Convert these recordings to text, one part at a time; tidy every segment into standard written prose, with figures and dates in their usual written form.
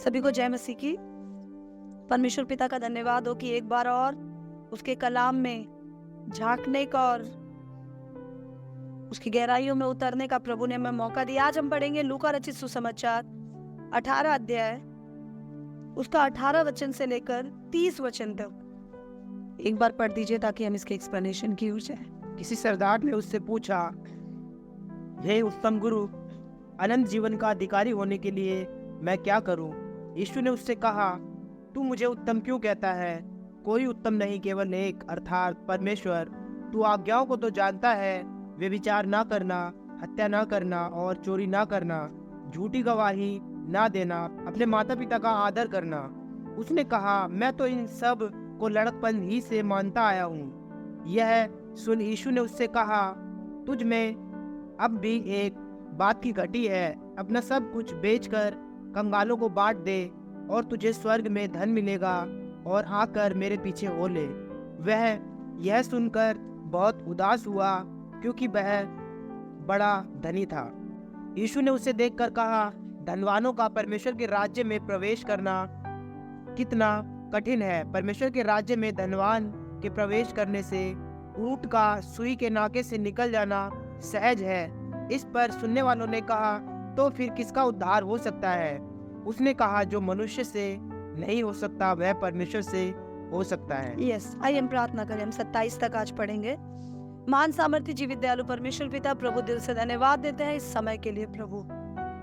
सभी को जय मसीह की। परमेश्वर पिता का धन्यवाद हो कि एक बार और उसके कलाम में झांकने का और उसकी गहराइयों में उतरने का प्रभु ने हमें मौका दिया। आज हम पढ़ेंगे लूका रचित सुसमाचार 18 अध्याय, उसका 18 वचन से लेकर 30 वचन तक। एक बार पढ़ दीजिए ताकि हम इसके एक्सप्लेनेशन की ओर जाए। किसी सरदार ने उससे पूछा, हे उत्तम गुरु, अनंत जीवन का अधिकारी होने के लिए मैं क्या करूं? यीशु ने उससे कहा, तू मुझे उत्तम क्यों कहता है? कोई उत्तम नहीं, केवल एक, अर्थात परमेश्वर। तू आज्ञाओं को तो जानता है, व्यभिचार ना करना, हत्या ना करना और चोरी ना करना, झूठी गवाही ना देना, अपने माता पिता का आदर करना। उसने कहा, मैं तो इन सब को लड़कपन ही से मानता आया हूँ। यह सुन यीशु ने उससे कहा, तुझ में अब भी एक बात की घटी है। अपना सब कुछ बेचकर कंगालों को बांट दे और तुझे स्वर्ग में धन मिलेगा, और आकर मेरे पीछे हो ले। वह यह सुनकर बहुत उदास हुआ, क्योंकि वह बड़ा धनी था। यीशु ने उसे देखकर कहा, धनवानों का परमेश्वर के राज्य में प्रवेश करना कितना कठिन है। परमेश्वर के राज्य में धनवान के प्रवेश करने से ऊंट का सुई के नाके से निकल जाना सहज है। इस पर सुनने वालों ने कहा, तो फिर किसका उद्धार हो सकता है? उसने कहा, जो मनुष्य से नहीं हो सकता वह परमेश्वर से हो सकता है। यस, आइए हम प्रार्थना करें। हम 27 तक आज पढ़ेंगे। महान सामर्थ्य जीवित दयालु परमेश्वर पिता, प्रभु दिल से धन्यवाद देते हैं इस समय के लिए। प्रभु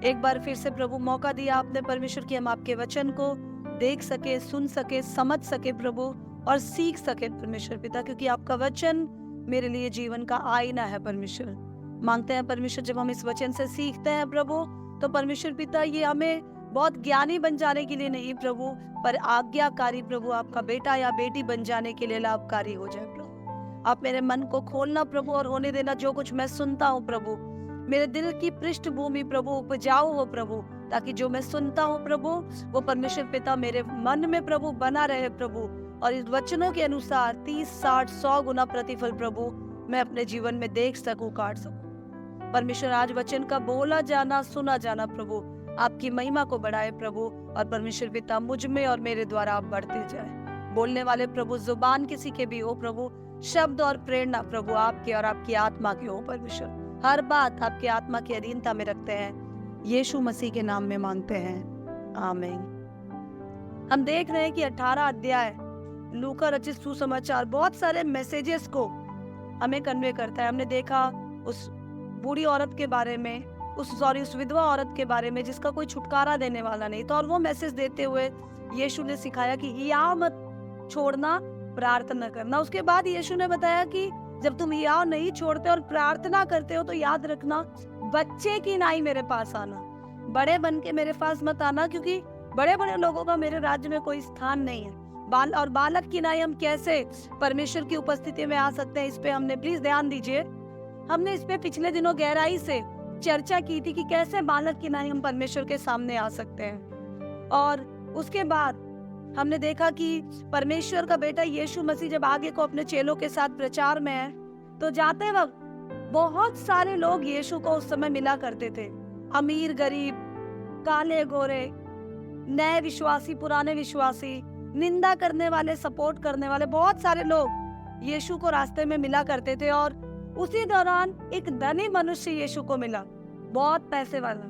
एक बार फिर से प्रभु मौका दिया आपने परमेश्वर की हम आपके वचन को देख सके, सुन सके, समझ सके प्रभु, और सीख सके परमेश्वर पिता, क्योंकि आपका वचन मेरे लिए जीवन का आईना है। परमेश्वर मांगते हैं परमेश्वर, जब हम इस वचन से सीखते हैं प्रभु, तो परमेश्वर पिता ये हमें बहुत ज्ञानी बन जाने के लिए नहीं प्रभु, पर आज्ञाकारी प्रभु, आपका बेटा या बेटी बन जाने के लिए लाभकारी हो जाए प्रभु। आप मेरे मन को खोलना प्रभु, और होने देना जो कुछ मैं सुनता हूँ प्रभु, मेरे दिल की पृष्ठभूमि प्रभु उपजाऊ हो प्रभु, ताकि जो मैं सुनता हूँ प्रभु वो परमेश्वर पिता मेरे मन में प्रभु बना रहे प्रभु, और इस वचनों के अनुसार 30, 60, 100 गुना प्रतिफल प्रभु मैं अपने जीवन में देख सकूं, काट सकूं। परमेश्वर आज वचन का बोला जाना, सुना जाना प्रभु आपकी महिमा को बढ़ाए प्रभु, और परमेश्वर पिता मुझ में और मेरे द्वारा आप बढ़ते जाए। बोलने वाले प्रभु जुबान किसी के भी हो प्रभु, शब्द और प्रेरणा प्रभु आपके और आपकी आत्मा की हो परमेश्वर। हर बात आपकी आत्मा की अधीनता में रखते हैं, यीशु मसीह के नाम में मांगते हैं, आमीन। हम देख रहे हैं कि 18 अध्याय लूका रचित सुसमाचार बहुत सारे मैसेजेस को हमें कन्वे करता है। हमने देखा उस बूढ़ी औरत के बारे में, उस विधवा औरत के बारे में जिसका कोई छुटकारा देने वाला नहीं था, और वो मैसेज देते हुए यीशु ने सिखाया कि हिया मत छोड़ना, प्रार्थना करना। उसके बाद यीशु ने बताया कि जब तुम हिया नहीं छोड़ते और प्रार्थना करते हो तो याद रखना, बच्चे की नाई मेरे पास आना, बड़े बन के मेरे पास मत आना, क्योंकि बड़े बड़े लोगों का मेरे राज्य में कोई स्थान नहीं है। बालक की नाई हम कैसे परमेश्वर की उपस्थिति में आ सकते हैं, इस पे हमने, प्लीज ध्यान दीजिए, हमने इस पे पिछले दिनों गहराई से चर्चा की थी कि कैसे बालक की नाई हम परमेश्वर के सामने आ सकते हैं। और उसके बाद हमने देखा कि परमेश्वर का बेटा यीशु मसीह जब आगे को अपने चेलों के साथ प्रचार में है, तो जाते वक्त बहुत सारे लोग यीशु को उस समय मिला करते थे। अमीर गरीब, काले गोरे, नए विश्वासी, पुराने विश्वासी, निंदा करने वाले, सपोर्ट करने वाले, बहुत सारे लोग यीशु को रास्ते में मिला करते थे। और उसी दौरान एक धनी मनुष्य यीशु को मिला, बहुत पैसे वाला,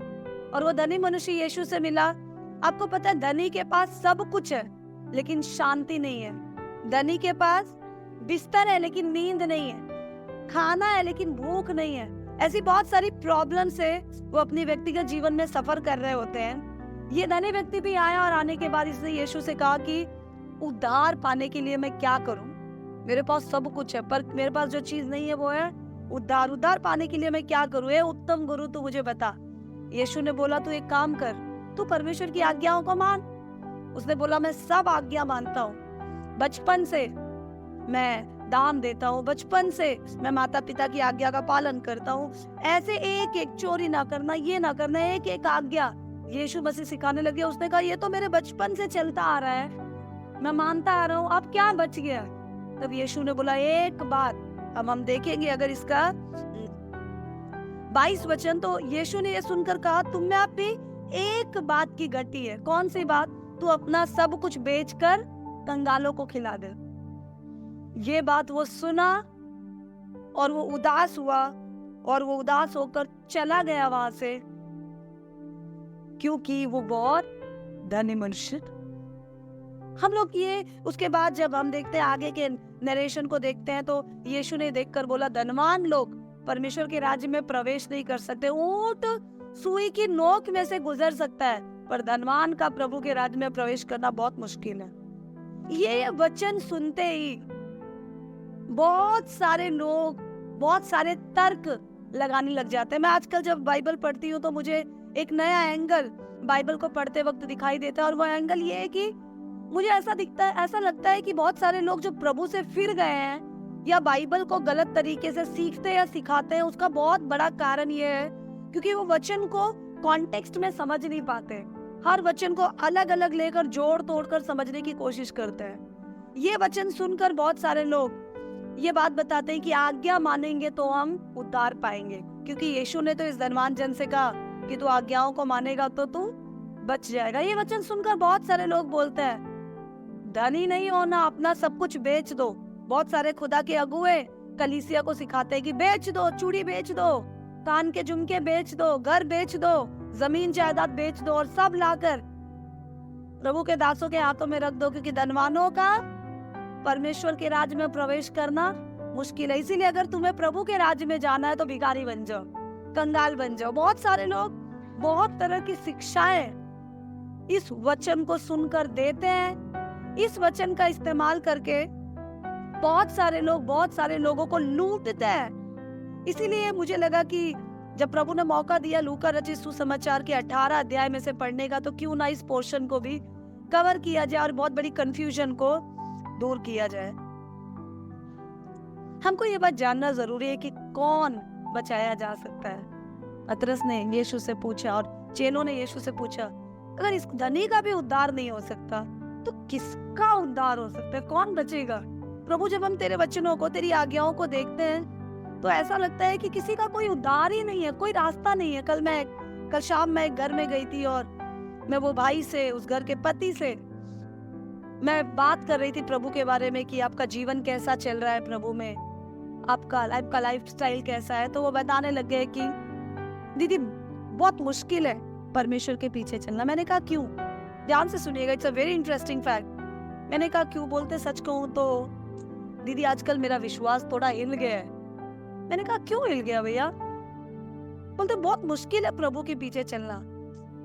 और वो धनी मनुष्य यीशु से मिला। आपको पता है, धनी के पास सब कुछ है लेकिन शांति नहीं है। धनी के पास बिस्तर है लेकिन नींद नहीं है, खाना है लेकिन भूख नहीं है। ऐसी बहुत सारी प्रॉब्लम से वो अपनी व्यक्तिगत जीवन में सफर कर रहे होते हैं। ये धनी व्यक्ति भी आया, और आने के बाद इसने यीशु से कहा कि उद्धार पाने के लिए मैं क्या करूं? मेरे पास सब कुछ है पर मेरे पास जो चीज नहीं है वो है उद्धार। उद्धार पाने के लिए मैं क्या करूं? ए उत्तम गुरु, तू मुझे बता। यीशु ने बोला, तू एक काम कर, तू परमेश्वर की आज्ञाओं को मान। उसने बोला, मैं सब आज्ञा मानता हूँ, बचपन से मैं दान देता हूँ, बचपन से मैं माता पिता की आज्ञा का पालन करता हूँ। ऐसे एक एक, चोरी ना करना, ये ना करना, एक एक आज्ञा यीशु मसीह सिखाने लगे। उसने कहा, ये तो मेरे बचपन से चलता आ रहा है, मैं मानता आ रहा हूँ, अब क्या बच गया? तब यीशु ने बोला, एक बात हम देखेंगे अगर इसका 22 वचन। तो यीशु ने ये सुनकर कहा, तुम में आप भी एक बात की गति है। कौन सी बात? तू अपना सब कुछ बेचकर कंगालों को खिला दे। ये बात वो सुना और वो उदास हुआ और वो उदास होकर चला गया वहां से, क्योंकि वो बहुत धनी मनुष्य। हम लोग ये उसके बाद जब हम देखते हैं आगे के नरेशन को देखते हैं तो यीशु ने देखकर बोला, धनवान लोग परमेश्वर के राज्य में प्रवेश नहीं कर सकते। ऊंट सुई की नोक में से गुजर सकता है, पर धनवान का प्रभु के राज्य में प्रवेश करना बहुत मुश्किल है। ये वचन सुनते ही बहुत सारे लोग बहुत सारे तर्क लगाने लग जाते हैं। मैं आजकल जब बाइबल पढ़ती हूँ तो मुझे एक नया एंगल बाइबल को पढ़ते वक्त दिखाई देता है, और वो एंगल ये है कि मुझे ऐसा लगता है कि बहुत सारे लोग जो प्रभु से फिर गए हैं या बाइबल को गलत तरीके से सीखते या सिखाते हैं, उसका बहुत बड़ा कारण ये है क्योंकि वो वचन को कॉन्टेक्स्ट में समझ नहीं पाते। हर वचन को अलग अलग लेकर जोड़ तोड़ कर समझने की कोशिश करते हैं। ये वचन सुनकर बहुत सारे लोग ये बात बताते हैं कि आज्ञा मानेंगे तो हम उद्धार पाएंगे, क्योंकि यीशु ने तो इस धनवान जन से कहा कि तू आज्ञाओं को मानेगा तो तू बच जाएगा। ये वचन सुनकर बहुत सारे लोग बोलते हैं, धनी नहीं होना, अपना सब कुछ बेच दो। बहुत सारे खुदा के अगुए कलीसिया को सिखाते हैं कि बेच दो, चूड़ी बेच दो, कान के झुमके बेच दो, घर बेच दो, जमीन जायदाद बेच दो और सब लाकर प्रभु के दासों के हाथों में रख दो, क्योंकि धनवानों का परमेश्वर के राज्य में प्रवेश करना मुश्किल है। इसीलिए अगर तुम्हें प्रभु के राज्य में जाना है तो भिखारी बन जाओ, कंगाल बन जाओ। बहुत सारे लोग बहुत तरह की शिक्षाएं इस वचन को सुनकर देते हैं। इस वचन का इस्तेमाल करके बहुत सारे लोगों को लूटते हैं। इसीलिए मुझे लगा कि जब प्रभु ने मौका दिया लूका रचित सुसमाचार के 18 अध्याय में से पढ़ने का, तो क्यों ना इस पोर्शन को भी कवर किया जाए और बहुत बड़ी कंफ्यूजन को दूर किया जाए। हमको ये बात जानना जरूरी है कि कौन बचाया जा सकता है। पतरस ने यीशु से पूछा और चेलों ने यीशु से पूछा, अगर इस धनी का भी उद्धार नहीं हो सकता तो किसका उद्धार हो सकता है? कौन बचेगा? प्रभु, जब हम तेरे वचनों को, तेरी आज्ञाओं को देखते हैं तो ऐसा लगता है कि किसी का कोई उद्धार ही नहीं है, कोई रास्ता नहीं है। कल शाम मैं एक घर में गई थी और मैं वो भाई से, उस घर के पति से मैं बात कर रही थी प्रभु के बारे में कि आपका जीवन कैसा चल रहा है प्रभु में, आपका लाइफस्टाइल कैसा है। तो वो बताने लग गए कि दीदी बहुत मुश्किल है परमेश्वर के पीछे चलना। मैंने कहा क्यों? ध्यान से सुनिएगा, it's a very interesting fact. मैंने कहा क्यों? बोलते सच कहूं तो दीदी आजकल मेरा विश्वास थोड़ा हिल गया है। मैंने कहा क्यों हिल गया भैया? बोलते बहुत मुश्किल है प्रभु के पीछे चलना,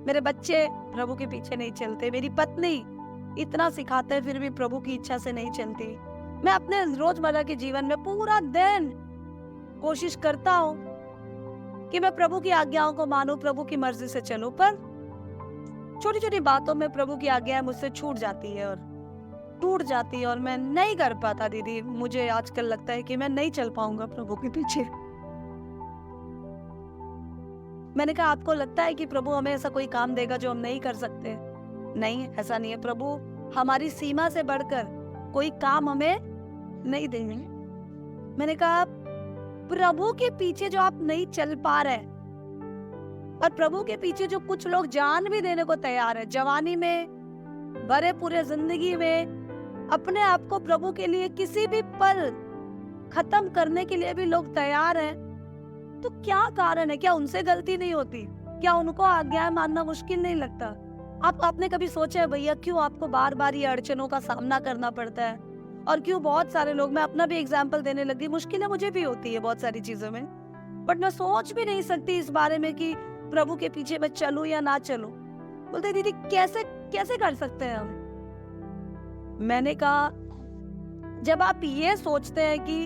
मेरे बच्चे प्रभु के पीछे नहीं चलते, मेरी पत्नी इतना सिखाते हैं फिर भी प्रभु की इच्छा से नहीं चलती। मैं अपने रोजमर्रा के जीवन में पूरा दिन कोशिश करता हूँ कि मैं प्रभु की आज्ञाओं को मानूं, प्रभु की मर्जी से चलूं, पर छोटी छोटी बातों में प्रभु की आज्ञा मुझसे छूट जाती है और टूट जाती है और मैं नहीं कर पाता। दीदी मुझे आजकल लगता है कि मैं नहीं चल पाऊंगा प्रभु के पीछे। मैंने कहा आपको लगता है कि प्रभु हमें ऐसा कोई काम देगा जो हम नहीं कर सकते? नहीं, ऐसा नहीं है। प्रभु हमारी सीमा से बढ़कर कोई काम हमें नहीं देंगे। मैंने कहा प्रभु के पीछे जो आप नहीं चल पा रहे और प्रभु के पीछे जो कुछ लोग जान भी देने को तैयार है, जवानी में, भरे पूरे जिंदगी में अपने आप को प्रभु के लिए किसी भी पल खत्म करने के लिए भी लोग तैयार हैं, तो क्या कारण है? क्या उनसे गलती नहीं होती? क्या उनको आज्ञा मानना मुश्किल नहीं लगता? आपने कभी सोचा है भैया क्यों आपको बार बार ये अड़चनों का सामना करना पड़ता है? और क्यों बहुत सारे लोग, मैं अपना भी एग्जाम्पल देने लगी, मुश्किलें मुझे भी होती है बहुत सारी चीजों में, बट मैं सोच भी नहीं सकती इस बारे में कि प्रभु के पीछे मैं चलूं या ना चलूं। बोलते दीदी कैसे कर सकते हैं हम? मैंने कहा जब आप ये सोचते हैं कि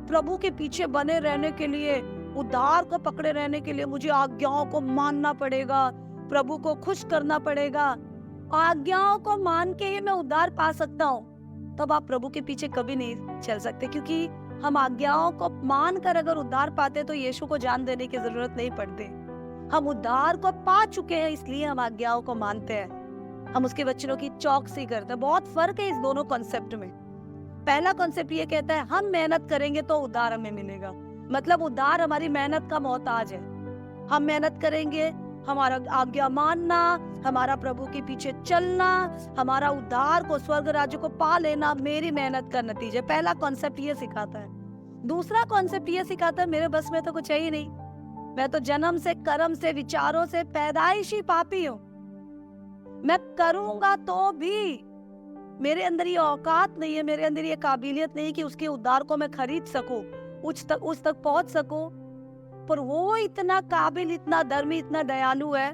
प्रभु के पीछे बने रहने के लिए, उद्धार को पकड़े रहने के लिए मुझे आज्ञाओं को मानना पड़ेगा, प्रभु को खुश करना पड़ेगा, आज्ञाओं को मान के ही मैं उद्धार पा सकता हूँ, तब आप प्रभु के पीछे कभी नहीं चल सकते। क्योंकि हम आज्ञाओं को मान कर अगर उद्धार पाते तो यीशु को जान देने की जरूरत नहीं पड़ती। हम उद्धार को पा चुके हैं इसलिए हम आज्ञाओं को मानते हैं, हम उसके वचनों की चौकसी करते हैं। बहुत फर्क है इस दोनों कॉन्सेप्ट में। पहला कॉन्सेप्ट ये कहता है हम मेहनत करेंगे तो उद्धार हमें मिलेगा, मतलब उद्धार हमारी मेहनत का मोहताज है। हम मेहनत करेंगे, हमारा आज्ञा मानना, हमारा प्रभु के पीछे चलना, हमारा उद्धार को, स्वर्ग राज्य को पा लेना मेरी मेहनत का नतीजा। पहला कॉन्सेप्ट ये सिखाता है। दूसरा कॉन्सेप्ट ये सिखाता है मेरे बस में तो कुछ है ही नहीं, मैं तो जन्म से, कर्म से, विचारों से पैदाइशी पापी हूँ। मैं करूंगा तो भी मेरे अंदर ये औकात नहीं है, मेरे अंदर ये काबिलियत नहीं कि उसके उद्धार को मैं खरीद सकूं, उस तक पहुंच सकूं। पर वो इतना काबिल, इतना धर्मी, इतना दयालु है,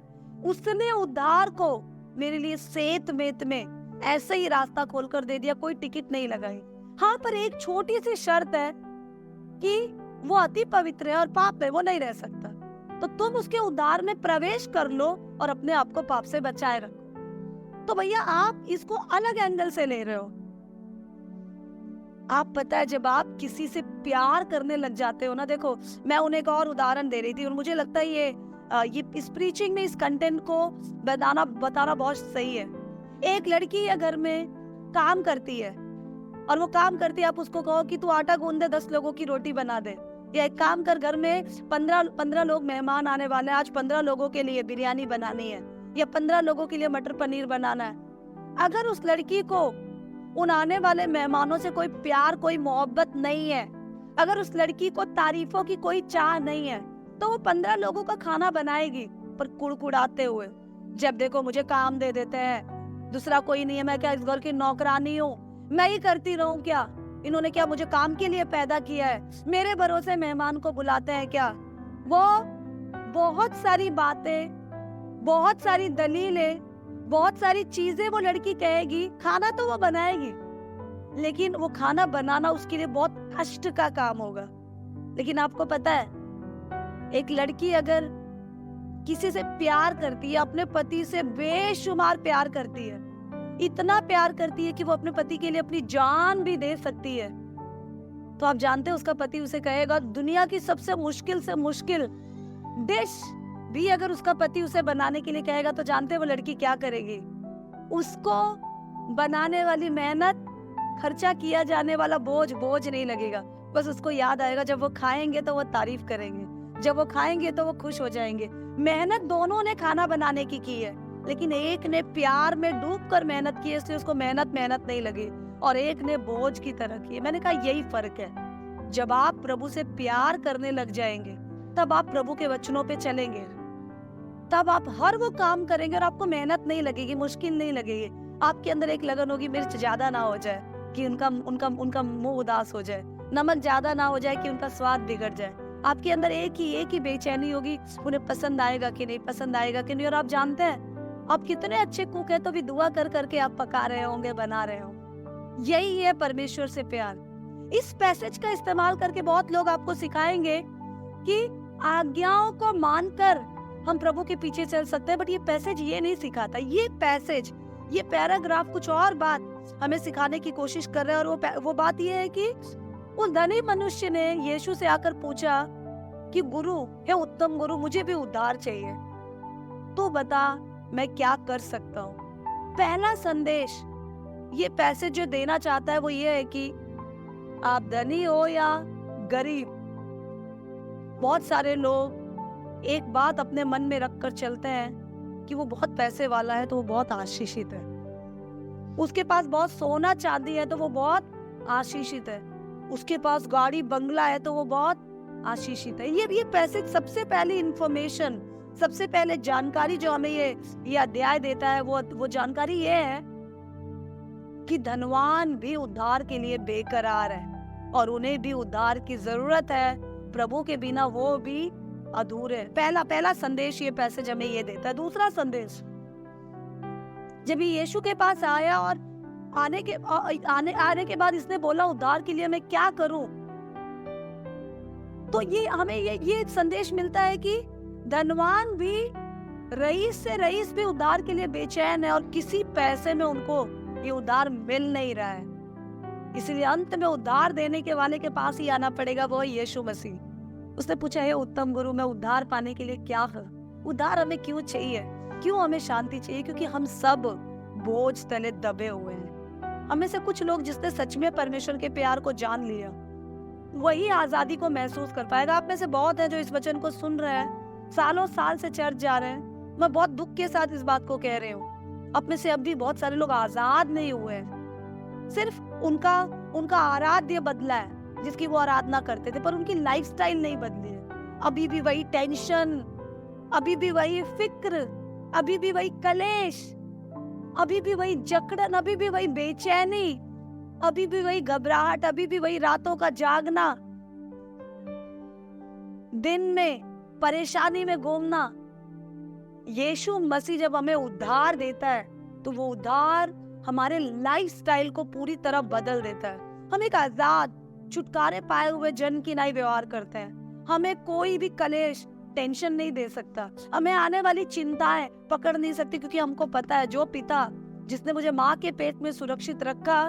उसने उद्धार को मेरे लिए सेत मेत में ऐसे ही रास्ता खोलकर दे दिया, कोई टिकट नहीं लगाई। हाँ, पर एक छोटी सी शर्त है कि वो अति पवित्र है और पाप में वो नहीं रह सकता। तो तुम उसके उद्धार में प्रवेश कर लो और अपने आप को पाप से बचाए रखो। तो भैया आप इसको अलग एंगल से ले रहे हो। आप पता है, जब आप किसी से प्यार करने लग जाते हो ना, देखो मैं उन्हें एक और उदाहरण दे रही थी और मुझे लगता है ये इस प्रीचिंग में इस कंटेंट को बताना बहुत सही है। एक लड़की या घर में काम करती है और वो काम करती है, आप उसको कहो कि तू आटा गूंद दे, 10 लोगों की रोटी बना दे। या एक काम कर, घर में 15 लोग मेहमान आने वाले हैं, आज 15 लोगों के लिए बिरयानी बनानी है या 15 लोगों के लिए मटर पनीर बनाना है। अगर उस लड़की को उन आने वाले मेहमानों से कोई प्यार, कोई मोहब्बत नहीं है, अगर उस लड़की को तारीफों की कोई चाह नहीं है, तो वो 15 लोगों का खाना बनाएगी पर कुड़कुड़ाते हुए। जब देखो मुझे काम दे देते हैं, दूसरा कोई नहीं है, मैं क्या इस घर की नौकरानी हूँ, मैं ही करती रहूं क्या? इन्होंने क्या मुझे काम के लिए पैदा किया है? मेरे भरोसे मेहमान को बुलाते हैं क्या? वो बहुत सारी बातें, बहुत सारी दलीलें, बहुत सारी चीजें वो लड़की कहेगी। खाना तो वो बनाएगी, लेकिन वो खाना बनाना उसके लिए बहुत कष्ट का काम होगा। लेकिन आपको पता है, एक लड़की अगर किसी से प्यार करती है, अपने पति से बेशुमार प्यार करती है, इतना प्यार करती है कि वो अपने पति के लिए अपनी जान भी दे सकती है, तो आप जानते हैं उसका पति उसे कहेगा, दुनिया की सबसे मुश्किल डिश भी अगर उसका पति उसे बनाने के लिए कहेगा, तो जानते हैं वो लड़की क्या करेगी? उसको बनाने वाली मेहनत, खर्चा किया जाने वाला बोझ नहीं लगेगा। बस उसको याद आएगा, जब वो खाएंगे तो वो तारीफ करेंगे, जब वो खाएंगे तो वो खुश हो जाएंगे। मेहनत दोनों ने खाना बनाने की है, लेकिन एक ने प्यार में डूबकर मेहनत की, इसलिए उसको मेहनत नहीं लगी, और एक ने बोझ की तरह की। मैंने कहा यही फर्क है। जब आप प्रभु से प्यार करने लग जाएंगे, तब आप प्रभु के वचनों पे चलेंगे, तब आप हर वो काम करेंगे और आपको मेहनत नहीं लगेगी, मुश्किल नहीं लगेगी। आपके अंदर एक लगन होगी, मिर्च ज्यादा ना हो जाए कि उनका मुंह उदास हो जाए, नमक ज्यादा ना हो जाए कि उनका स्वाद बिगड़ जाए। आपके अंदर एक ही बेचैनी होगी, उन्हें पसंद आएगा कि नहीं, पसंद आएगा कि नहीं। और आप जानते हैं, आप कितने अच्छे कुक है तो भी दुआ कर करके आप पका रहे होंगे, बना रहे हो। यही है परमेश्वर से प्यार। इस पैसेज का इस्तेमाल करके बहुत लोग आपको सिखाएंगे कि आज्ञाओं को मानकर हम प्रभु के पीछे चल सकते हैं, बट ये पैसेज ये नहीं सिखाता। ये पैसेज, ये पैराग्राफ कुछ और बात हमें सिखाने की कोशिश कर रहे हैं। और वो बात ये है कि उस धनी मनुष्य ने यीशु से आकर पूछा कि गुरु, हे उत्तम गुरु, मुझे भी उद्धार चाहिए, तू बता मैं क्या कर सकता हूँ। पहला संदेश ये पैसेज जो देना चाहता है वो ये है कि आप धनी हो या गरीब, बहुत सारे लोग एक बात अपने मन में रखकर चलते हैं कि वो बहुत पैसे वाला है तो वो बहुत आशीषित है, उसके पास बहुत सोना चांदी है तो वो बहुत आशीषित है, उसके पास गाड़ी बंगला है तो वो बहुत आशीषित है। ये पैसेज सबसे पहली इंफॉर्मेशन, सबसे पहले जानकारी जो हमें ये अध्याय देता है, वो जानकारी ये है कि धनवान भी उद्धार के लिए बेकरार है और उन्हें भी उद्धार की जरूरत है। प्रभु के बिना वो भी अधूरे। पहला संदेश ये पैसेज हमें ये देता है। दूसरा संदेश, जब ये यीशु के पास आया और आने के बाद इसने बोला उद्धार के लिए मैं क्या करूं, तो ये हमें ये संदेश मिलता है कि धनवान भी, रईस से रईस भी उद्धार के लिए बेचैन है और किसी पैसे में उनको ये उद्धार मिल नहीं रहा है। इसलिए अंत में उद्धार देने के वाले के पास ही आना पड़ेगा, वो यीशु मसीह। उसने पूछा, हे उत्तम गुरु, मैं उद्धार पाने के लिए क्या करूं? उद्धार हमें क्यों चाहिए, क्यों हमें शांति चाहिए? क्योंकि हम सब बोझ तले दबे हुए हैं। हमें से कुछ लोग जिसने सच में परमेश्वर के प्यार को जान लिया, वही आजादी को महसूस कर पाएगा। आप में से बहुत है जो इस वचन को सुन रहे हैं, सालों साल से चर्च जा रहे हैं, मैं बहुत दुख के साथ इस बात को कह रही हूँ। अब में से अब भी बहुत सारे लोग आजाद नहीं हुए हैं। सिर्फ उनका उनका आराध्य बदला है, जिसकी वो आराधना करते थे, पर उनकी लाइफस्टाइल नहीं बदली है। अभी भी वही टेंशन, अभी भी वही फिक्र, अभी भी वही कलेश, अभी भी वही जकड़न, अभी भी वही बेचैनी, अभी भी वही घबराहट, अभी भी वही रातों का जागना, दिन में परेशानी में घूमना। यीशु मसीह जब हमें उद्धार देता है तो वो उद्धार हमारे लाइफस्टाइल को पूरी तरह बदल देता है। हम एक आजाद छुटकारे पाए हुए जन की नाई व्यवहार करते हैं। हमें कोई भी कलेश, टेंशन नहीं दे सकता। हमें आने वाली चिंताएं पकड़ नहीं सकती, क्योंकि हमको पता है जो पिता जिसने मुझे माँ के पेट में सुरक्षित रखा,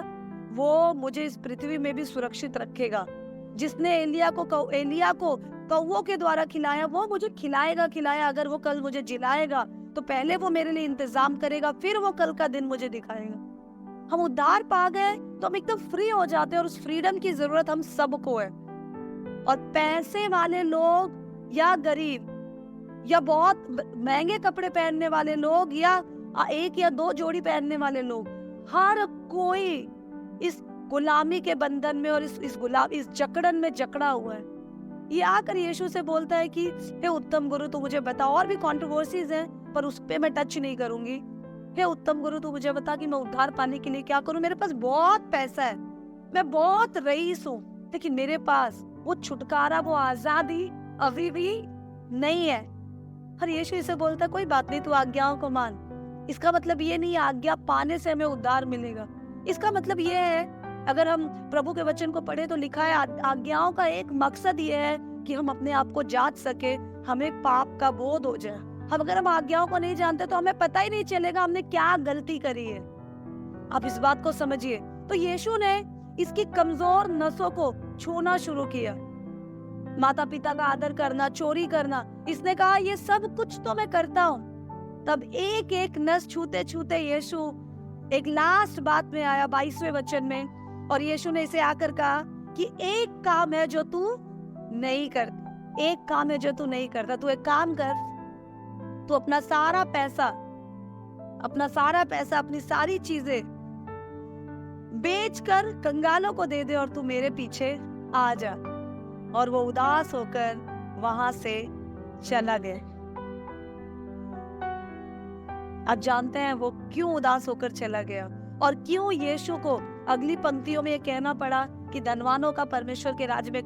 वो मुझे इस पृथ्वी में भी सुरक्षित रखेगा। जिसने एलिया को कौवों के द्वारा खिलाया, वो मुझे खिलाएगा। अगर वो कल मुझे जिलाएगा तो पहले वो मेरे लिए इंतजाम करेगा, फिर वो कल का दिन मुझे दिखाएगा। हम उद्धार पा गए तो हम एकदम फ्री हो जाते हैं, और उस फ्रीडम की जरूरत हम सबको है। और पैसे वाले लोग या गरीब या बहुत महंगे कपड़े पहनने वाले लोग या एक या दो जोड़ी पहनने वाले लोग, हर कोई इस गुलामी के बंधन में और इस जकड़न में जकड़ा हुआ है। ये आकर यीशु से बोलता है कि हे उत्तम गुरु, तू मुझे बता। और भी कंट्रोवर्सीज हैं, पर उस पे मैं टच नहीं करूंगी। हे उत्तम गुरु, तू मुझे बता कि मैं उद्धार पाने के लिए क्या करूं। मेरे पास बहुत पैसा है, मैं बहुत रईस हूँ, लेकिन मेरे पास वो छुटकारा, वो आजादी अभी भी नहीं है। और यीशु इसे बोलता है, कोई बात नहीं, तू आज्ञाओं को मान। इसका मतलब ये नहीं आज्ञा पाने से हमें उद्धार मिलेगा। इसका मतलब ये है, अगर हम प्रभु के वचन को पढ़े तो लिखा है आज्ञाओं का एक मकसद ये है कि हम अपने आप को जांच सके, हमें पाप का बोध हो जाए। अगर हम आज्ञाओं को नहीं जानते तो हमें पता ही नहीं चलेगा हमने क्या गलती करी है। आप इस बात को समझिए। तो यीशु ने इसकी कमजोर नसों को छूना शुरू किया। माता पिता का आदर करना, चोरी करना, इसने कहा ये सब कुछ तो मैं करता हूँ। तब एक एक नस छूते छूते यीशु एक लास्ट बात में आया 22वें वचन में, और यीशु ने इसे आकर कहा कि एक काम है जो तू नहीं करता। एक काम है जो तू नहीं करता। तू एक काम कर, तू अपना सारा पैसा, अपनी सारी चीजें बेचकर कंगालों को दे दे और तू मेरे पीछे आ जा। और वो उदास होकर वहां से चला गया। आप जानते हैं वो क्यों उदास होकर चला गया, और क्यों यीशु को अगली पंक्तियों में ये कहना पड़ा कि धनवानों का परमेश्वर के राज्य में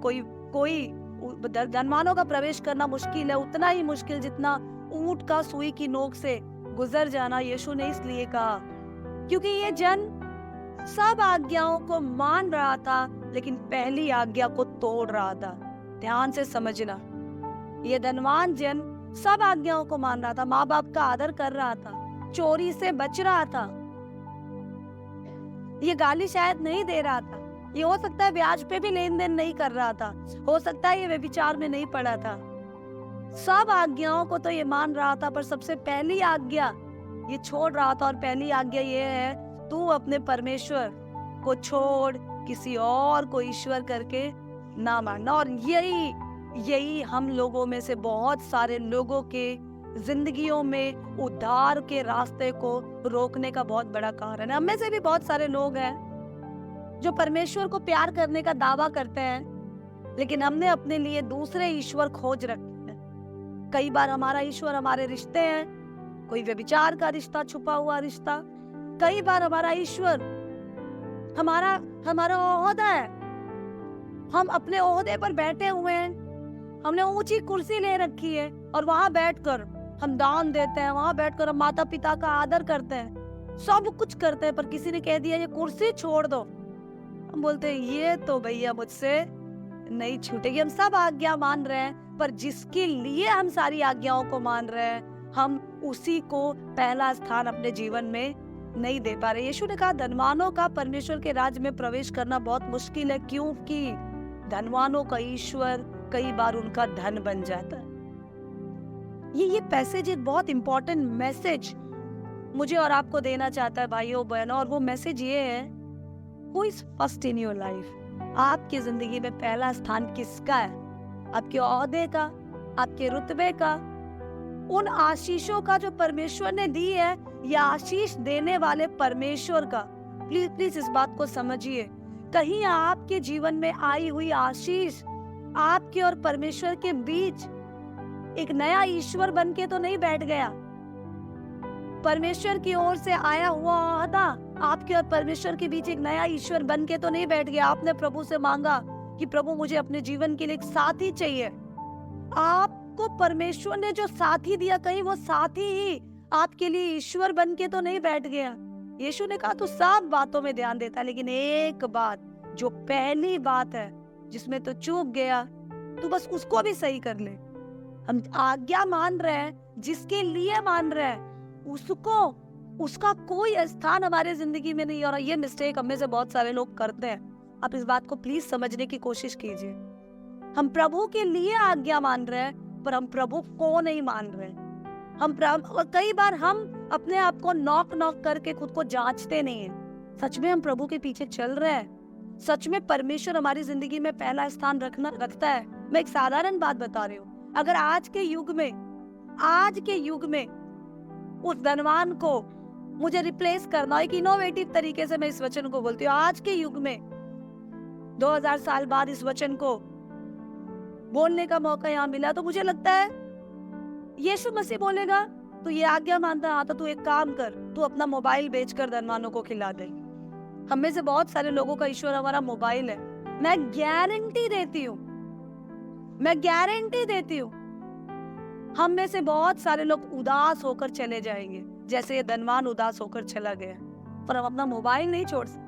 धनवानों का प्रवेश करना मुश्किल है, उतना ही मुश्किल जितना ऊंट का सुई की नोक से गुजर जाना। यीशु ने इसलिए कहा क्योंकि ये जन सब आज्ञाओं को मान रहा था, लेकिन पहली आज्ञा को तोड़ रहा था। ध्यान से समझना, ये धनवान जन सब आज्ञाओं को मान रहा था, माँ बाप का आदर कर रहा था, चोरी से बच रहा था, ये गाली शायद नहीं दे रहा था, ये हो सकता है ब्याज पे भी लेन देन नहीं कर रहा था, हो सकता है ये व्यभिचार में नहीं पड़ा था। सब आज्ञाओं को तो ये मान रहा था, पर सबसे पहली आज्ञा ये छोड़ रहा था। और पहली आज्ञा ये है, तू अपने परमेश्वर को छोड़ किसी और को ईश्वर करके ना मानना। और यही हम लोगों में से बहुत सारे लोगों के जिंदगियों में उद्धार के रास्ते को रोकने का बहुत बड़ा कारण है। हम में से भी बहुत सारे लोग हैं जो परमेश्वर को प्यार करने का दावा करते हैं, लेकिन हमने अपने लिए दूसरे ईश्वर खोज रखे हैं। कई बार हमारा ईश्वर हमारे रिश्ते हैं, कोई व्यभिचार का रिश्ता, छुपा हुआ रिश्ता। कई बार हमारा ईश्वर हमारा ओहदा है, हम अपने ओहदे पर बैठे हुए हैं, हमने ऊंची कुर्सी ले रखी है और वहां बैठकर हम दान देते हैं, वहां बैठकर हम माता पिता का आदर करते हैं, सब कुछ करते हैं। पर किसी ने कह दिया ये कुर्सी छोड़ दो, हम बोलते हैं ये तो भैया मुझसे नहीं छूटेगी। हम सब आज्ञा मान रहे हैं, पर जिसके लिए हम सारी आज्ञाओं को मान रहे हैं, हम उसी को पहला स्थान अपने जीवन में नहीं दे पा रहे। यीशु ने कहा धनवानों का परमेश्वर के राज्य में प्रवेश करना बहुत मुश्किल है, क्योंकि धनवानों का ईश्वर कई बार उनका धन बन जाता है। ये पैसेज एक बहुत इंपॉर्टेंट मैसेज मुझे और आपको देना चाहता है भाइयों बहनों, और वो मैसेज ये है, who is first in your life. आपकी जिंदगी में पहला स्थान किसका है? आपके ओहदे का, आपके रुतबे का, उन आशीषों का जो परमेश्वर ने दी है, या आशीष देने वाले परमेश्वर का। प्लीज प्लीज इस बात को समझिए। कहीं आपके जीवन में आई हुई आशीष आपके और परमेश्वर के बीच एक नया ईश्वर बन के तो नहीं बैठ गया। परमेश्वर की ओर से आया हुआ ओहदा आपके और परमेश्वर के बीच एक नया ईश्वर बन के तो नहीं बैठ गया। आपने प्रभु से मांगा कि प्रभु मुझे अपने जीवन के लिए एक साथी चाहिए। आपको परमेश्वर ने जो साथी दिया, कहीं वो साथी ही आपके लिए ईश्वर बन के तो नहीं बैठ गया। यीशु ने कहा तू सब बातों में ध्यान देता है, लेकिन एक बात, जो पहली बात है जिसमें तो चूक गया, तू बस उसको भी सही कर ले। हम आज्ञा मान रहे हैं, जिसके लिए मान रहे हैं, उसको, उसका कोई स्थान हमारे जिंदगी में नहीं। और ये मिस्टेक हम में से बहुत सारे लोग करते हैं। आप इस बात को प्लीज समझने की कोशिश कीजिए। हम प्रभु के लिए आज्ञा मान रहे हैं, पर हम प्रभु को नहीं मान रहे। और कई बार हम अपने आप को नॉक करके खुद को जांचते नहीं है। सच में हम प्रभु के पीछे चल रहे हैं? सच में परमेश्वर हमारी जिंदगी में पहला स्थान रखता है? मैं एक साधारण बात बता रही हूँ। अगर आज के युग में उस धनवान को मुझे रिप्लेस करना, एक इनोवेटिव तरीके से मैं इस वचन को बोलती हूँ, आज के युग में 2000 साल बाद इस वचन को बोलने का मौका यहाँ मिला, तो मुझे लगता है यीशु मसीह बोलेगा तू ये आज्ञा मानता है, तो तू एक काम कर, तू अपना मोबाइल बेचकर धनवानों को खिला दे। हम में से बहुत सारे लोगों का ईश्वर हमारा मोबाइल है। मैं गारंटी देती हूँ हम में से बहुत सारे लोग उदास होकर चले जाएंगे, जैसे ये धनवान उदास होकर चला गया। पर हम अपना मोबाइल नहीं छोड़ सकते।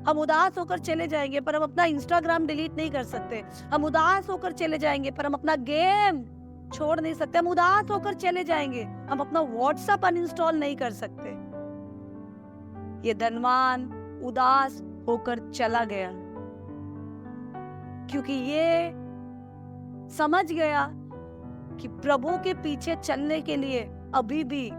हम उदास होकर चले जाएंगे, पर हम अपना इंस्टाग्राम डिलीट नहीं कर सकते। हम उदास होकर चले जाएंगे, पर हम अपना गेम छोड़ नहीं सकते। हम उदास होकर चले जाएंगे, हम अपना व्हाट्सएप अनइंस्टॉल नहीं कर सकते। ये धनवान उदास होकर चला गया क्योंकि ये समझ गया कि प्रभु के पीछे चलने के लिए अभी भी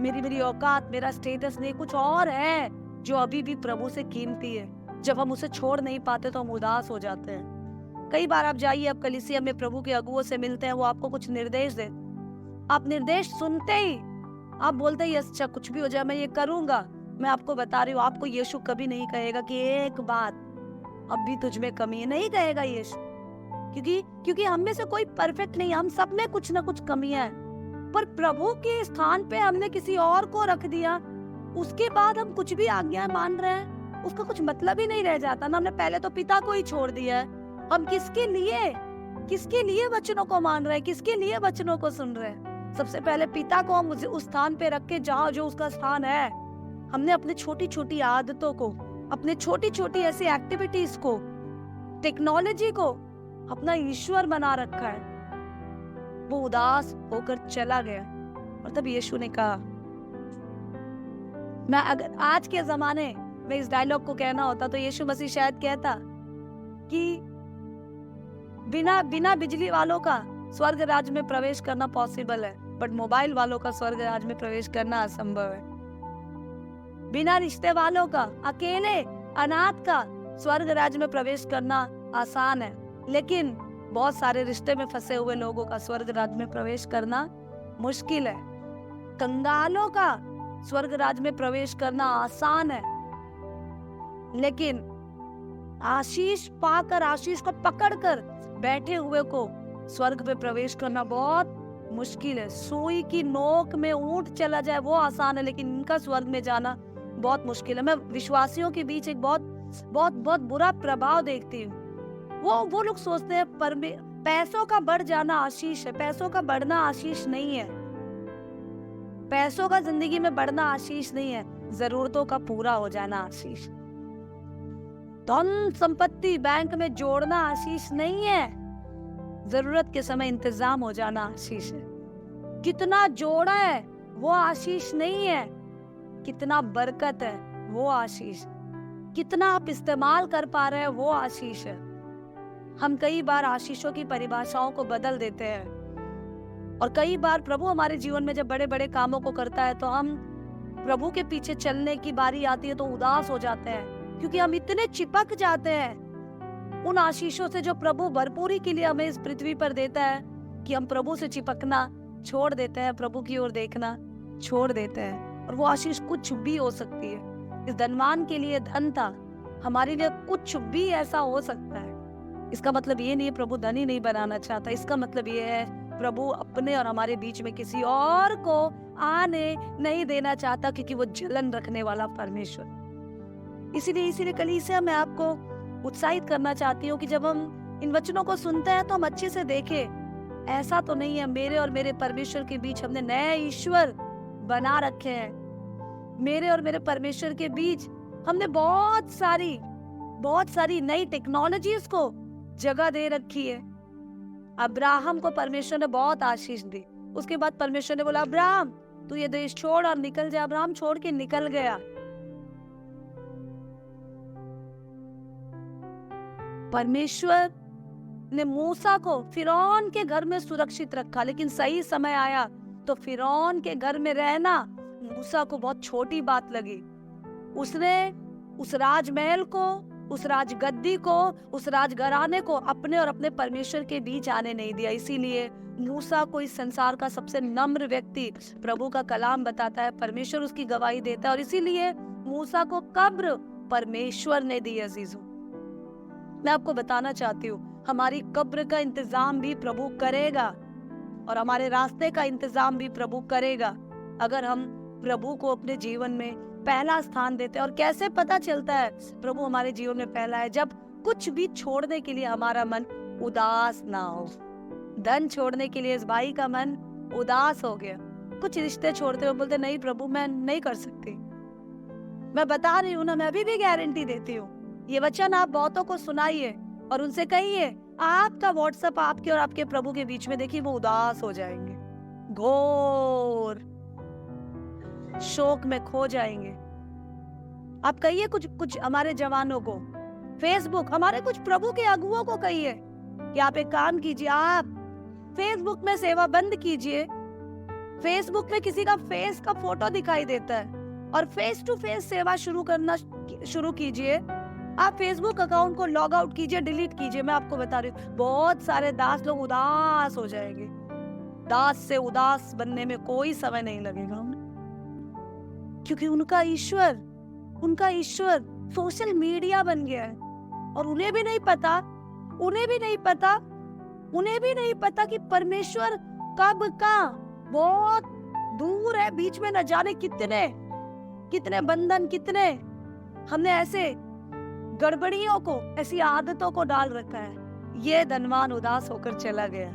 मेरी औकात, मेरा स्टेटस नहीं, कुछ और है जो अभी भी प्रभु से कीमती है। जब हम उसे छोड़ नहीं पाते तो हम उदास हो जाते हैं। कई बार आप जाइए, आप कलीसिया में प्रभु के अगुओं से मिलते हैं, वो आपको कुछ निर्देश दे, आप निर्देश सुनते ही आप बोलते हैं अच्छा कुछ भी हो जाए मैं ये करूंगा। मैं आपको बता रही हूँ, आपको यीशु कभी नहीं कहेगा कि एक बात अब भी तुझ में कमी है, नहीं कहेगा यीशु। क्योंकि हम में से कोई परफेक्ट नहीं, हम सब में कुछ ना कुछ कमियां हैं। पर प्रभु के स्थान पे हमने किसी और को रख दिया, उसके बाद हम कुछ भी आज्ञा मान रहे हैं, उसका कुछ मतलब ही नहीं रह जाता ना। हमने पहले तो पिता को ही छोड़ दिया है। हम किसके लिए वचनों को मान रहे हैं, किसके लिए वचनों को सुन रहे हैं? सबसे पहले पिता को हम उस स्थान पे रख के जहाँ जो उसका स्थान है। हमने अपने छोटी छोटी आदतों को, अपने छोटी छोटी ऐसी एक्टिविटीज को, टेक्नोलॉजी को अपना ईश्वर बना रखा है। वो उदास होकर चला गया और तब यीशु ने कहा, मैं अगर आज के जमाने में इस डायलॉग को कहना होता तो यीशु मसीह शायद कहता कि बिना बिजली वालों का स्वर्ग राज्य में प्रवेश करना पॉसिबल है, बट मोबाइल वालों का स्वर्ग राज्य में प्रवेश करना असंभव है। बिना रिश्ते वालों का, अकेले अनाथ का स्वर्ग राज्य में प्रवेश करना आसान है, लेकिन बहुत सारे रिश्ते में फंसे हुए लोगों का स्वर्ग राज्य में प्रवेश करना मुश्किल है। कंगालों का स्वर्ग राज्य में प्रवेश करना आसान है, लेकिन आशीष पाकर, आशीष को पकड़कर बैठे हुए को स्वर्ग में प्रवेश करना बहुत मुश्किल है। सुई की नोक में ऊंट चला जाए वो आसान है, लेकिन इनका स्वर्ग में जाना बहुत मुश्किल है। मैं विश्वासियों के बीच एक बहुत बुरा प्रभाव देखती हूँ। वो लोग सोचते हैं पैसों का बढ़ जाना आशीष है। पैसों का बढ़ना आशीष नहीं है। पैसों का जिंदगी में बढ़ना आशीष नहीं है, जरूरतों का पूरा हो जाना आशीष। धन संपत्ति बैंक में जोड़ना आशीष नहीं है, जरूरत के समय इंतजाम हो जाना आशीष है। कितना जोड़ा है वो आशीष नहीं है, कितना बरकत है वो आशीष, कितना आप इस्तेमाल कर पा रहे हैं वो आशीष है। हम कई बार आशीषों की परिभाषाओं को बदल देते हैं, और कई बार प्रभु हमारे जीवन में जब बड़े बड़े कामों को करता है तो हम प्रभु के पीछे चलने की बारी आती है तो उदास हो जाते हैं, क्योंकि हम इतने चिपक जाते हैं उन आशीषों से जो प्रभु भरपूरी के लिए हमें इस पृथ्वी पर देता है कि हम प्रभु से चिपकना छोड़ देते हैं प्रभु की ओर देखना, छोड़ देते हैं, और वो आशीष कुछ भी हो सकती है। इस धनवान के लिए धन था, हमारे लिए कुछ भी ऐसा हो सकता है। इसका मतलब ये नहीं है प्रभु धनी नहीं बनाना चाहता, इसका मतलब ये है प्रभु अपने और हमारे बीच में किसी और को आने नहीं देना चाहता, क्योंकि वो जलन रखने वाला परमेश्वर। इसीलिए कलीसिया मैं आपको उत्साहित करना चाहती हूँ कि जब हम इन वचनों को सुनते हैं तो हम अच्छे से देखें, ऐसा तो नहीं है मेरे और मेरे परमेश्वर के बीच हमने नए ईश्वर बना रखे हैं। मेरे और मेरे परमेश्वर के बीच हमने बहुत सारी नई टेक्नोलॉजीज को जगह दे रखी है। अब्राहम को परमेश्वर ने बहुत आशीष दी। उसके बाद परमेश्वर ने बोला अब्राहम तू ये देश छोड़ और निकल जा। अब्राहम छोड़ के निकल गया। परमेश्वर ने मूसा को फिरौन के घर में सुरक्षित रखा, लेकिन सही समय आया तो फिरौन के घर में रहना मूसा को बहुत छोटी बात लगी। उसने उस राजमहल को, उस राजगद्दी को, उस राजघराने को अपने और अपने परमेश्वर के बीच आने नहीं दिया। इसीलिए मूसा को इस संसार का सबसे नम्र व्यक्ति प्रभु का कलाम बताता है, परमेश्वर उसकी गवाही देता है, और इसीलिए मूसा को कब्र परमेश्वर ने दी। अजीजों, मैं आपको बताना चाहती हूँ हमारी कब्र का इंतजाम भी प्रभु करेगा और हमारे रास्ते का इंतजाम भी प्रभु करेगा, अगर हम प्रभु को अपने जीवन में पहला स्थान देते हैं। और कैसे पता चलता है प्रभु हमारे जीवन में पहला है? जब कुछ भी छोड़ने के लिए हमारा मन उदास ना हो। धन छोड़ने के लिए इस भाई का मन उदास हो गया। कुछ रिश्ते छोड़ते हुए बोलते नहीं प्रभु मैं नहीं कर सकती। मैं बता रही हूँ ना, मैं अभी भी गारंटी देती हूँ, ये वचन आप बहुतों को सुनाइए और उनसे कहिए आपका व्हाट्सएप आपके और आपके प्रभु के बीच में, देखिए वो उदास हो जाएंगे, घोर शोक में खो जाएंगे। आप कहिए कुछ हमारे जवानों को, फेसबुक हमारे कुछ प्रभु के अगुओं को कहिए कि आप एक काम कीजिए, आप फेसबुक में सेवा बंद कीजिए। फेसबुक में किसी का फेस का फोटो दिखाई देता है और फेस टू फेस सेवा शुरू कीजिए। आप फेसबुक अकाउंट को लॉग आउट कीजिए, डिलीट कीजिए। मैं आपको बता रही हूँ बहुत सारे दास लोग उदास हो जाएंगे। दास से उदास बनने में कोई समय नहीं लगेगा उन्हें, क्योंकि उनका ईश्वर सोशल मीडिया बन गया है और उन्हें भी नहीं पता कि परमेश्वर कब कहाँ बहुत दूर है, बीच में न जाने कितने बंधन, कितने हमने ऐसे गड़बड़ियों को, ऐसी आदतों को डाल रखा है। ये धनवान उदास होकर चला गया,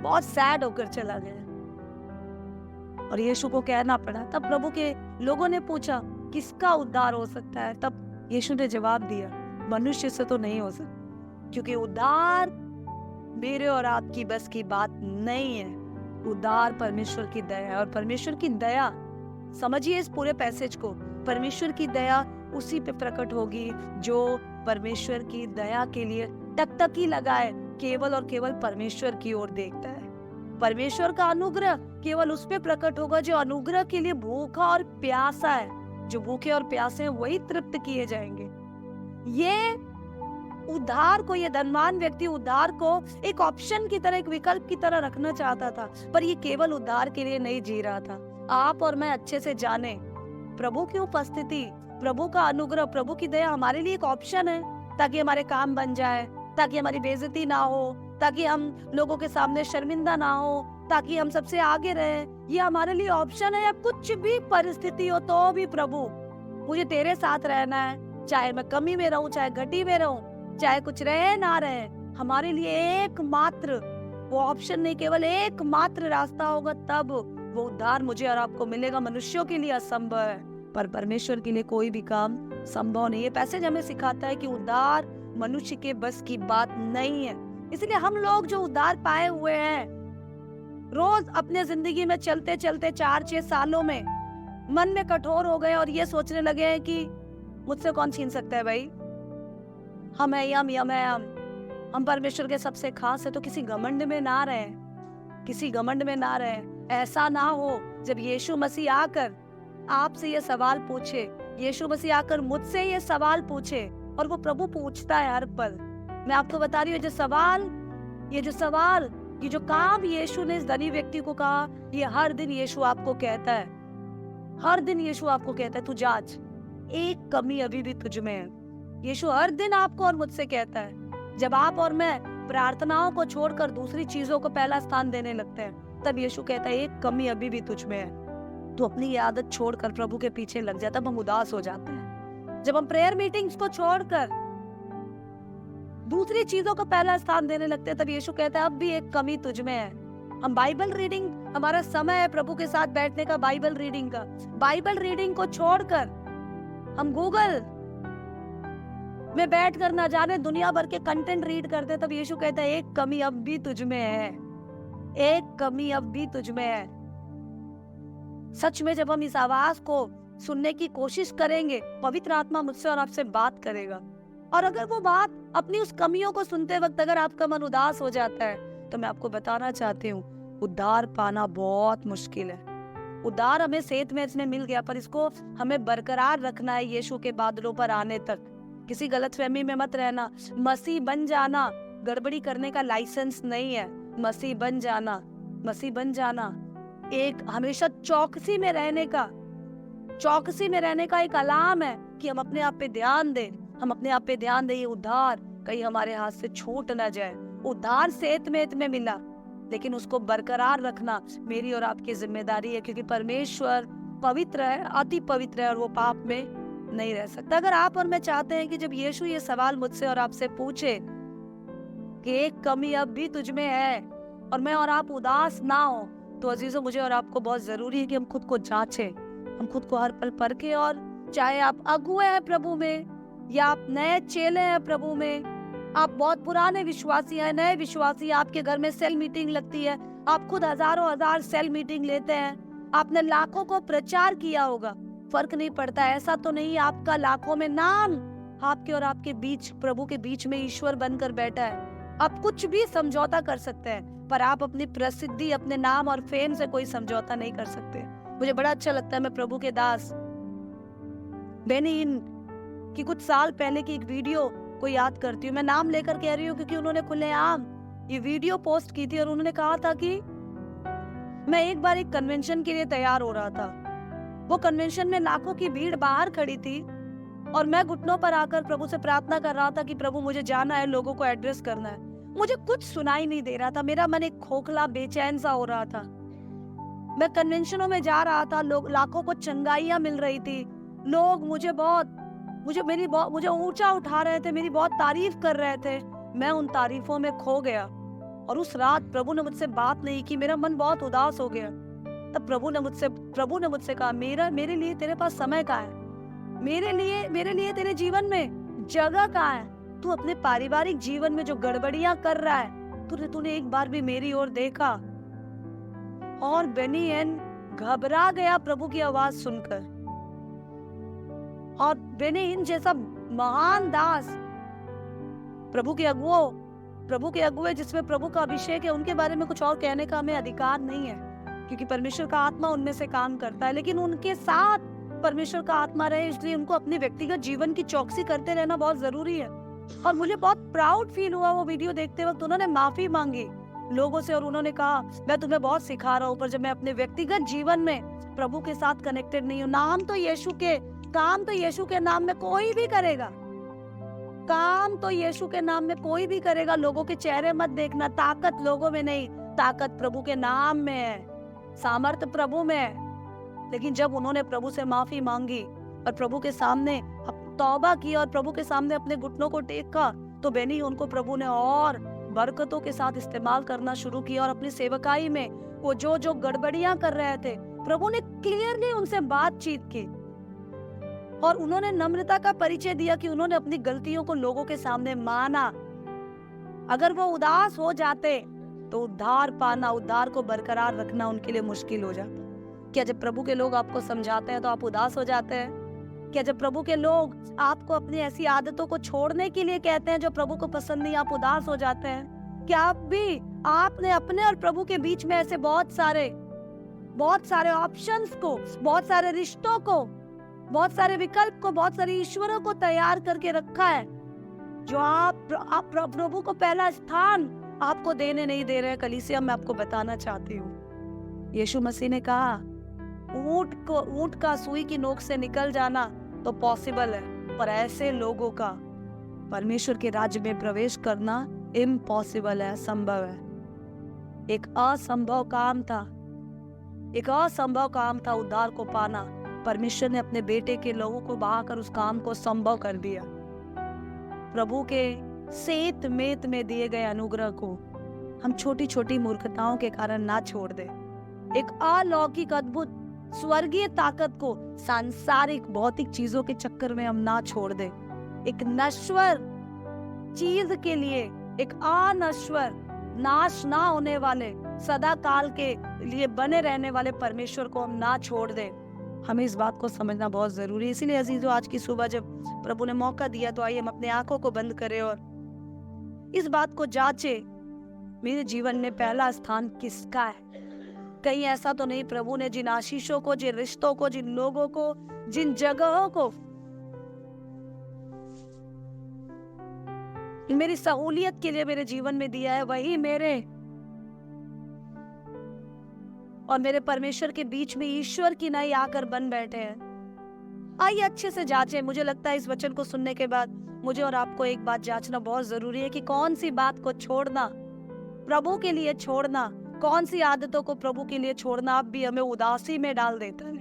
बहुत सैड होकर चला गया और यीशु को कहना पड़ा। तब प्रभु के लोगों ने पूछा किसका उद्धार हो सकता है? तब यीशु ने जवाब दिया मनुष्य से तो नहीं हो सकता, क्योंकि उद्धार मेरे और आपकी बस की बात नहीं है। उद्धार परमेश्वर की दया है, और परमेश्वर की दया, समझिए इस पूरे पैसेज को, परमेश्वर की दया उसी पे प्रकट होगी जो परमेश्वर की दया के लिए टकटकी लगाए, केवल और केवल परमेश्वर की ओर देखता है। परमेश्वर का अनुग्रह केवल उस पे प्रकट होगा जो अनुग्रह के लिए भूखा और प्यासा है। जो भूखे और प्यासे हैं वही तृप्त किए जाएंगे। ये उद्धार को, ये धनवान व्यक्ति उद्धार को एक ऑप्शन की तरह, एक विकल्प की तरह रखना चाहता था, पर ये केवल उद्धार के लिए नहीं जी रहा था। आप और मैं अच्छे से जाने प्रभु की उपस्थिति, प्रभु का अनुग्रह, प्रभु की दया हमारे लिए एक ऑप्शन है, ताकि हमारे काम बन जाए, ताकि हमारी बेइज्जती ना हो, ताकि हम लोगों के सामने शर्मिंदा ना हो, ताकि हम सबसे आगे रहें। ये हमारे लिए ऑप्शन है। या कुछ भी परिस्थिति हो तो भी प्रभु मुझे तेरे साथ रहना है, चाहे मैं कमी में रहूं, चाहे घटी में रहूं, चाहे कुछ रहे ना रहे। हमारे लिए एकमात्र वो ऑप्शन नहीं, केवल एकमात्र रास्ता होगा, तब वो उद्धार मुझे और आपको मिलेगा। मनुष्यों के लिए असंभव है, पर परमेश्वर के लिए कोई भी काम संभव नहीं है। पैसेज हमें सिखाता है कि उद्धार मनुष्य के बस की बात नहीं है। इसलिए हम लोग जो उद्धार पाए हुए हैं, रोज अपने जिंदगी में चलते चलते 4-6 सालों में मन में कठोर हो गए और ये सोचने लगे हैं कि मुझसे कौन छीन सकता है भाई, हम है हम परमेश्वर के सबसे खास है। तो किसी घमंड में ना रहे, ऐसा ना हो जब यीशु मसीह आकर आपसे ये सवाल पूछे, यीशु मसीह आकर मुझसे ये सवाल पूछे, और वो प्रभु पूछता है हर पल। मैं आपको बता रही हूँ ये जो सवाल ये जो काम यीशु ने इस धनी व्यक्ति को कहा, ये हर दिन यीशु आपको कहता है, हर दिन यीशु आपको कहता है तू जांच, एक कमी अभी भी तुझ में है। यीशु हर दिन आपको और मुझसे कहता है। जब आप और मैं प्रार्थनाओं को छोड़कर दूसरी चीजों को पहला स्थान देने लगते हैं, तब यीशु कहता है एक कमी अभी भी तुझ में है। तो अपनी ये आदत छोड़कर प्रभु के पीछे लग जाता, तब हम उदास हो जाते हैं। जब हम प्रेयर मीटिंग्स को छोड़कर दूसरी चीजों को पहला स्थान देने लगते हैं, तब यीशु कहता है अब भी एक कमी तुझ में है। हम बाइबल रीडिंग, हमारा समय है प्रभु के साथ बैठने का, बाइबल रीडिंग का, बाइबल रीडिंग को छोड़कर हम गूगल में बैठकर ना जाने दुनिया भर के कंटेंट रीड करते, तब यीशु कहता है एक कमी अब भी तुझ में है, एक कमी अब भी तुझ में है। सच में जब हम इस आवाज को सुनने की कोशिश करेंगे, पवित्र आत्मा मुझसे और आपसे बात करेगा। और अगर वो बात अपनी उस कमियों को सुनते वक्त अगर आपका मन उदास हो जाता है, तो मैं आपको बताना चाहती हूँ उद्धार पाना बहुत मुश्किल है। उद्धार हमें सेहत में इसमें मिल गया, पर इसको हमें बरकरार रखना है यीशु के बादलों पर आने तक। किसी गलतफहमी में मत रहना। मसीह बन जाना गड़बड़ी करने का लाइसेंस नहीं है। मसीह बन जाना, मसीह बन जाना एक हमेशा चौकसी में रहने का एक अलार्म है कि हम अपने आप पे ध्यान दें, हम अपने आप पे ध्यान दें। ये उद्धार कहीं हमारे हाथ से छूट ना जाए। उद्धार सेहत में मिला, लेकिन उसको बरकरार रखना मेरी और आपकी जिम्मेदारी है, क्योंकि परमेश्वर पवित्र है, अति पवित्र है, और वो पाप में नहीं रह सकता। अगर आप और मैं चाहते हैं कि जब यीशु ये सवाल मुझसे और आपसे पूछे कि एक कमी अब भी तुझ में है, और मैं और आप उदास ना हो, तो अजीजों मुझे और आपको बहुत जरूरी है कि हम खुद को जांचें, हम खुद को हर पल परखें। और चाहे आप अगुए हैं प्रभु में, या आप नए चेले हैं प्रभु में, आप बहुत पुराने विश्वासी हैं, नए विश्वासी, आपके घर में सेल मीटिंग लगती है, आप खुद हजारों हजार सेल मीटिंग लेते हैं, आपने लाखों को प्रचार किया होगा, फर्क नहीं पड़ता। ऐसा तो नहीं आपका लाखों में नाम आपके और आपके बीच, प्रभु के बीच में ईश्वर बनकर बैठा है। आप कुछ भी समझौता कर सकते हैं, पर आप अपनी प्रसिद्धि, अपने नाम और फेम से कोई समझौता नहीं कर सकते। मुझे बड़ा अच्छा लगता है, मैं प्रभु के दास बेनी हिन की कुछ साल पहले की एक वीडियो को याद करती हूँ। मैं नाम लेकर कह रही हूँ क्योंकि उन्होंने खुलेआम ये वीडियो पोस्ट की थी, और उन्होंने कहा था कि मैं एक बार एक कन्वेंशन के लिए तैयार हो रहा था। वो कन्वेंशन में लाखों की भीड़ बाहर खड़ी थी, और मैं घुटनों पर आकर प्रभु से प्रार्थना कर रहा था कि प्रभु मुझे जाना है, लोगों को एड्रेस करना है। मुझे कुछ सुनाई नहीं दे रहा था, मेरा मन एक खोखला बेचैन सा हो रहा था। मैं कन्वेंशनों में जा रहा था, लोग, लाखों को चंगाइयां मिल रही थी, लोग मुझे ऊंचा उठा रहे थे, मेरी बहुत तारीफ कर रहे थे। मैं उन तारीफों में खो गया, और उस रात प्रभु ने मुझसे बात नहीं की, मेरा मन बहुत उदास हो गया। तब प्रभु ने मुझसे कहा, मेरे लिए तेरे पास समय कहाँ है, मेरे लिए तेरे जीवन में जगह कहाँ है? तू अपने पारिवारिक जीवन में जो गड़बड़ियां कर रहा है, तूने एक बार भी मेरी ओर देखा? और बेनी हिन घबरा गया प्रभु की आवाज सुनकर। और बेनी हिन जैसा महान दास, प्रभु के अगुए जिसमें प्रभु का अभिषेक है, उनके बारे में कुछ और कहने का हमें अधिकार नहीं है, क्योंकि परमेश्वर का आत्मा उनमें से काम करता है। लेकिन उनके साथ परमेश्वर का आत्मा रहे, इसलिए उनको अपने व्यक्तिगत जीवन की चौकसी करते रहना बहुत जरूरी है। और मुझे बहुत प्राउड फील हुआ वो वीडियो देखते वक्त। उन्होंने माफी मांगी लोगों से, और उन्होंने कहा मैं तुम्हें बहुत सिखा रहा हूँ, पर जब मैं अपने व्यक्तिगत जीवन में प्रभु के साथ कनेक्टेड नहीं हूँ, काम तो यीशु के नाम में कोई भी करेगा, काम तो यीशु के नाम में कोई भी करेगा। लोगों के चेहरे मत देखना, ताकत लोगों में नहीं, ताकत प्रभु के नाम में है, सामर्थ प्रभु में है। लेकिन जब उन्होंने प्रभु से माफी मांगी और प्रभु के सामने तौबा की और प्रभु के सामने अपने घुटनों को टेका, तो बेनी उनको प्रभु ने और बरकतों के साथ इस्तेमाल करना शुरू किया। और अपनी सेवकाई में वो जो गड़बड़ियां कर रहे थे, प्रभु ने क्लियरली उनसे बातचीत की, और उन्होंने नम्रता का परिचय दिया कि उन्होंने अपनी गलतियों को लोगों के सामने माना। अगर वो उदास हो जाते तो उद्धार पाना, उद्धार को बरकरार रखना उनके लिए मुश्किल हो जाता। क्या जब प्रभु के लोग आपको समझाते हैं तो आप उदास हो जाते हैं? क्या जब प्रभु के लोग आपको अपनी ऐसी आदतों को छोड़ने के लिए कहते हैं जो प्रभु को पसंद नहीं, आप उदास हो जाते हैं? क्या आपने अपने और प्रभु के बीच में ऐसे बहुत सारे ऑप्शंस को, बहुत सारे रिश्तों को, बहुत सारे विकल्प को, बहुत सारे ईश्वरों को तैयार करके रखा है, जो आप प्रभु को पहला स्थान आपको देने नहीं दे रहे हैं कलीसिया, मैं आपको बताना चाहती हूँ। यीशु मसीह ने कहा ऊंट का सुई की नोक से निकल जाना तो पॉसिबल है, पर ऐसे लोगों का परमेश्वर के राज्य में प्रवेश करना इम्पॉसिबल है, असंभव है। एक असंभव काम था उद्धार को पाना। परमेश्वर ने अपने बेटे के लोगों को बहाकर उस काम को संभव कर दिया। प्रभु के सेत मेत में दिए गए अनुग्रह को हम छोटी छोटी मूर्खताओं के कारण ना छोड़ दे। एक अलौकिक अद्भुत स्वर्गीय ताकत को सांसारिक भौतिक चीजों के चक्कर में हम ना छोड़ दे। एक नश्वर चीज के लिए, एक अनश्वर नाश ना होने वाले सदा काल के लिए बने रहने वाले परमेश्वर को हम ना छोड़ दे। हमें इस बात को समझना बहुत जरूरी है। इसीलिए अजीजों, आज की सुबह जब प्रभु ने मौका दिया तो आइए हम अपने आंखों को बंद करें और इस बात को जांचे, मेरे जीवन में पहला स्थान किसका है। कहीं ऐसा तो नहीं प्रभु ने जिन आशीषों को, जिन रिश्तों को, जिन लोगों को, जिन जगहों को मेरी सहूलियत के लिए मेरे जीवन में दिया है, वही मेरे और मेरे परमेश्वर के बीच में ईश्वर की नई आकर बन बैठे हैं। आइए अच्छे से जांचें। मुझे लगता है इस वचन को सुनने के बाद मुझे और आपको एक बात जांचना बहुत जरूरी है कि कौन सी बात को छोड़ना, प्रभु के लिए छोड़ना, कौन सी आदतों को प्रभु के लिए छोड़ना अब भी हमें उदासी में डाल देता है।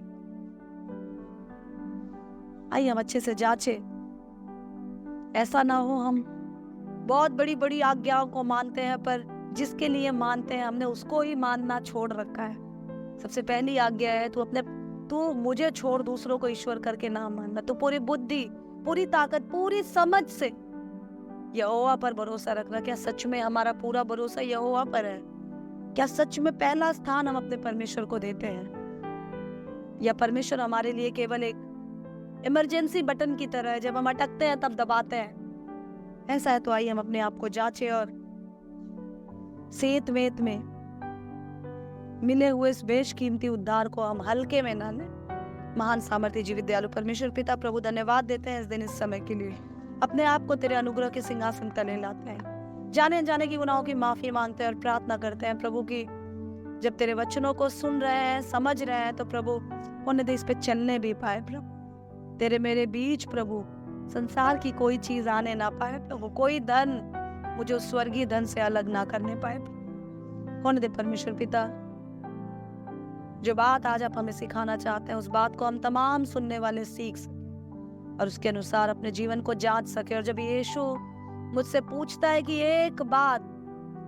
आइए हम अच्छे से जांचें। ऐसा ना हो हम बहुत बड़ी बड़ी आज्ञाओं को मानते हैं, पर जिसके लिए मानते हैं हमने उसको ही मानना छोड़ रखा है। सबसे पहली आज्ञा है तू मुझे छोड़ दूसरों को ईश्वर करके ना मानना। तो पूरी बुद्धि, पूरी ताकत, पूरी समझ से यहोवा पर भरोसा रखना। क्या सच में हमारा पूरा भरोसा यहोवा पर है? क्या सच में पहला स्थान हम अपने परमेश्वर को देते हैं, या परमेश्वर हमारे लिए केवल एक इमरजेंसी बटन की तरह है, जब हम अटकते हैं तब दबाते हैं? ऐसा है तो आइए हम अपने आप को जांचें और सेत वेत में मिले हुए इस बेशकीमती उद्धार को हम हल्के में ना लें। महान सामर्थ्य जीवित दयालु परमेश्वर पिता प्रभु, धन्यवाद देते हैं इस दिन, इस समय के लिए। अपने आप को तेरे अनुग्रह के सिंहासन तले लाते हैं, जाने अनजाने की गुनाहों की माफी मांगते हैं और प्रार्थना करते हैं प्रभु की जब तेरे वचनों को सुन रहे हैं, समझ रहे हैं, तो प्रभु होने दे इस पे चलने भी पाए प्रभु। तेरे मेरे बीच प्रभु संसार की कोई चीज आने ना पाए प्रभु, कोई धन मुझे उस स्वर्गीय धन से अलग ना करने पाए। होने दे परमेश्वर पिता, जो बात आज आप हमें सिखाना चाहते हैं उस बात को हम तमाम सुनने वाले सीख सके और उसके अनुसार अपने जीवन को जांच सके। और जब यीशु मुझसे पूछता है कि एक बात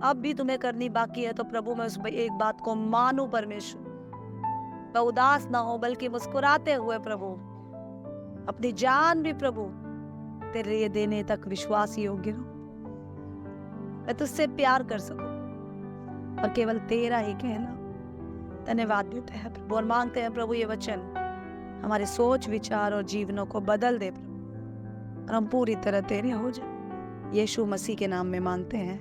अब भी तुम्हें करनी बाकी है, तो प्रभु मैं उस एक बात को मानूं परमेश्वर। मैं उदास ना हो बल्कि मुस्कुराते हुए प्रभु अपनी जान भी प्रभु तेरे लिए देने तक विश्वास योग्य हो। मैं तुझसे प्यार कर सकूं और केवल तेरा ही कहना। धन्यवाद देते हैं प्रभु और मांगते हैं प्रभु ये वचन हमारे सोच, विचार और जीवनों को बदल दे प्रभु, और हम पूरी तरह तेरे हो जाए। यीशु मसीह के नाम में मांगते हैं,